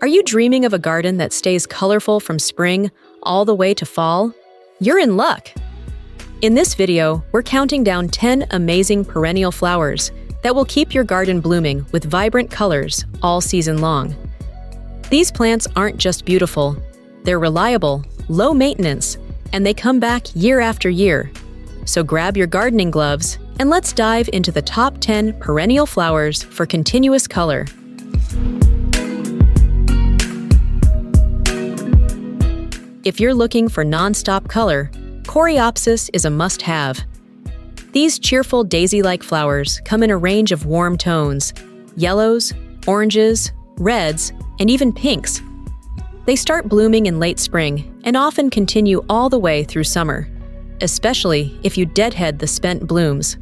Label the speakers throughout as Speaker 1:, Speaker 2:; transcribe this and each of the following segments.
Speaker 1: Are you dreaming of a garden that stays colorful from spring all the way to fall? You're in luck! In this video, we're counting down 10 amazing perennial flowers that will keep your garden blooming with vibrant colors all season long. These plants aren't just beautiful, they're reliable, low maintenance, and they come back year after year. So grab your gardening gloves and let's dive into the top 10 perennial flowers for continuous color. If you're looking for non-stop color, Coreopsis is a must-have. These cheerful daisy-like flowers come in a range of warm tones: yellows, oranges, reds, and even pinks. They start blooming in late spring and often continue all the way through summer, especially if you deadhead the spent blooms.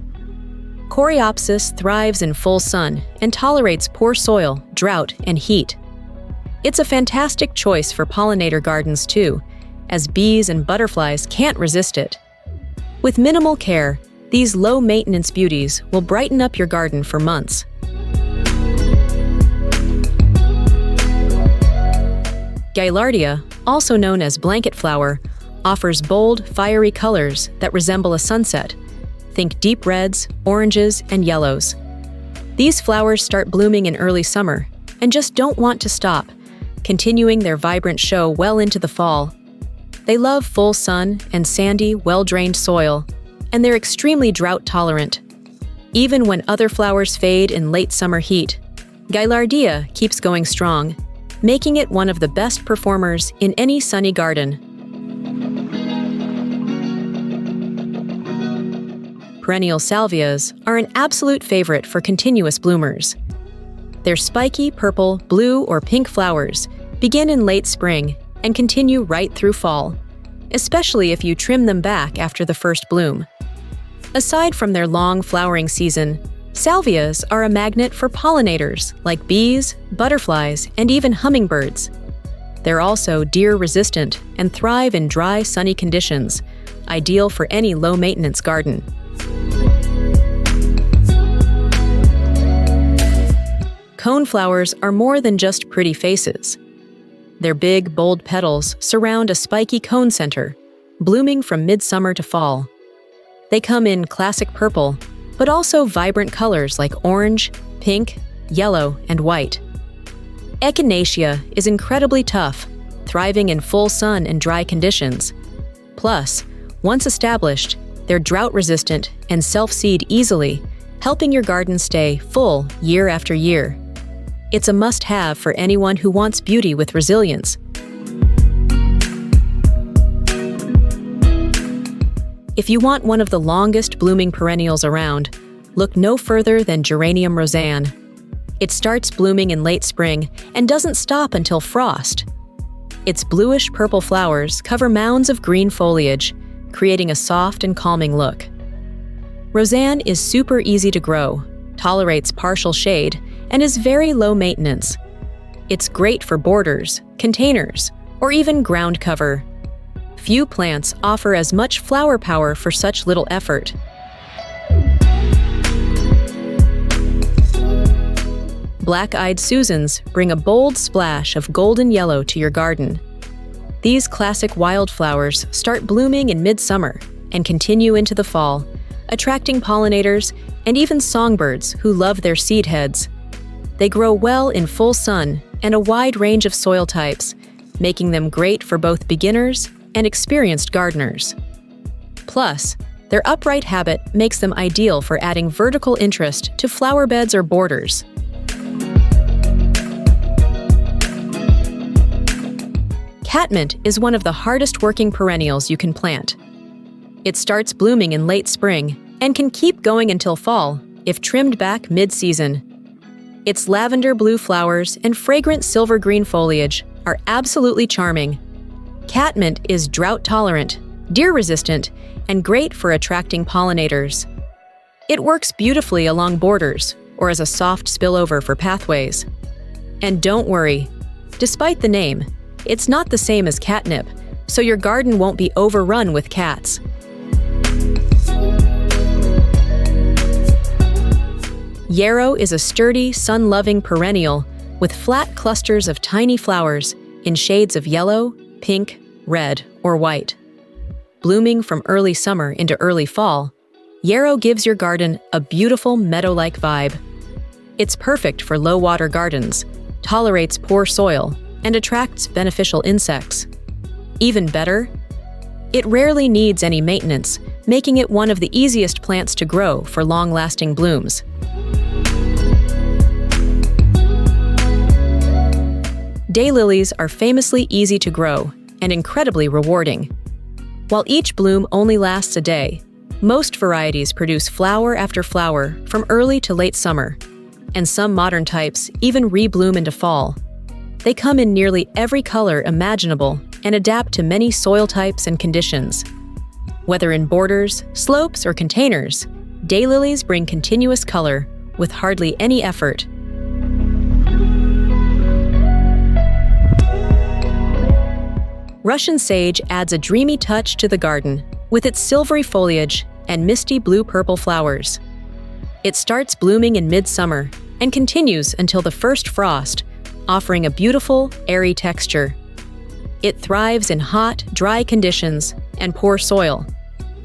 Speaker 1: Coreopsis thrives in full sun and tolerates poor soil, drought, and heat. It's a fantastic choice for pollinator gardens too, as bees and butterflies can't resist it. With minimal care, these low-maintenance beauties will brighten up your garden for months. Gaillardia, also known as blanket flower, offers bold, fiery colors that resemble a sunset. Think deep reds, oranges, and yellows. These flowers start blooming in early summer and just don't want to stop, continuing their vibrant show well into the fall. They love full sun and sandy, well-drained soil, and they're extremely drought-tolerant. Even when other flowers fade in late summer heat, Gaillardia keeps going strong, making it one of the best performers in any sunny garden. Perennial salvias are an absolute favorite for continuous bloomers. Their spiky purple, blue, or pink flowers begin in late spring and continue right through fall, especially if you trim them back after the first bloom. Aside from their long flowering season, salvias are a magnet for pollinators like bees, butterflies, and even hummingbirds. They're also deer-resistant and thrive in dry, sunny conditions, ideal for any low-maintenance garden. Coneflowers are more than just pretty faces. Their big, bold petals surround a spiky cone center, blooming from midsummer to fall. They come in classic purple, but also vibrant colors like orange, pink, yellow, and white. Echinacea is incredibly tough, thriving in full sun and dry conditions. Plus, once established, they're drought-resistant and self-seed easily, helping your garden stay full year after year. It's a must-have for anyone who wants beauty with resilience. If you want one of the longest blooming perennials around, look no further than Geranium Rozanne. It starts blooming in late spring and doesn't stop until frost. Its bluish-purple flowers cover mounds of green foliage, creating a soft and calming look. Rozanne is super easy to grow, tolerates partial shade, and is very low maintenance. It's great for borders, containers, or even ground cover. Few plants offer as much flower power for such little effort. Black-eyed Susans bring a bold splash of golden yellow to your garden. These classic wildflowers start blooming in midsummer and continue into the fall, attracting pollinators and even songbirds who love their seed heads. They grow well in full sun and a wide range of soil types, making them great for both beginners and experienced gardeners. Plus, their upright habit makes them ideal for adding vertical interest to flower beds or borders. Catmint is one of the hardest working perennials you can plant. It starts blooming in late spring and can keep going until fall if trimmed back mid-season. Its lavender blue flowers and fragrant silver-green foliage are absolutely charming. Catmint is drought-tolerant, deer-resistant, and great for attracting pollinators. It works beautifully along borders or as a soft spillover for pathways. And don't worry, despite the name, it's not the same as catnip, so your garden won't be overrun with cats. Yarrow is a sturdy, sun-loving perennial with flat clusters of tiny flowers in shades of yellow, pink, red, or white. Blooming from early summer into early fall, Yarrow gives your garden a beautiful meadow-like vibe. It's perfect for low-water gardens, tolerates poor soil, and attracts beneficial insects. Even better, it rarely needs any maintenance, making it one of the easiest plants to grow for long-lasting blooms. Daylilies are famously easy to grow and incredibly rewarding. While each bloom only lasts a day, most varieties produce flower after flower from early to late summer, and some modern types even rebloom into fall. They come in nearly every color imaginable and adapt to many soil types and conditions. Whether in borders, slopes, or containers, daylilies bring continuous color with hardly any effort. Russian sage adds a dreamy touch to the garden with its silvery foliage and misty blue-purple flowers. It starts blooming in midsummer and continues until the first frost, offering a beautiful, airy texture. It thrives in hot, dry conditions and poor soil,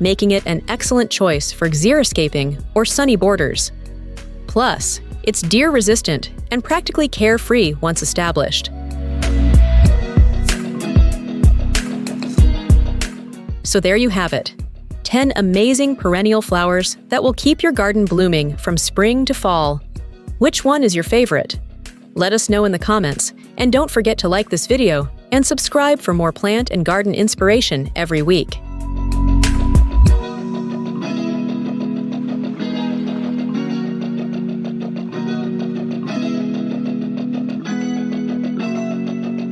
Speaker 1: making it an excellent choice for xeriscaping or sunny borders. Plus, it's deer-resistant and practically carefree once established. So there you have it, 10 amazing perennial flowers that will keep your garden blooming from spring to fall. Which one is your favorite? Let us know in the comments, and don't forget to like this video and subscribe for more plant and garden inspiration every week.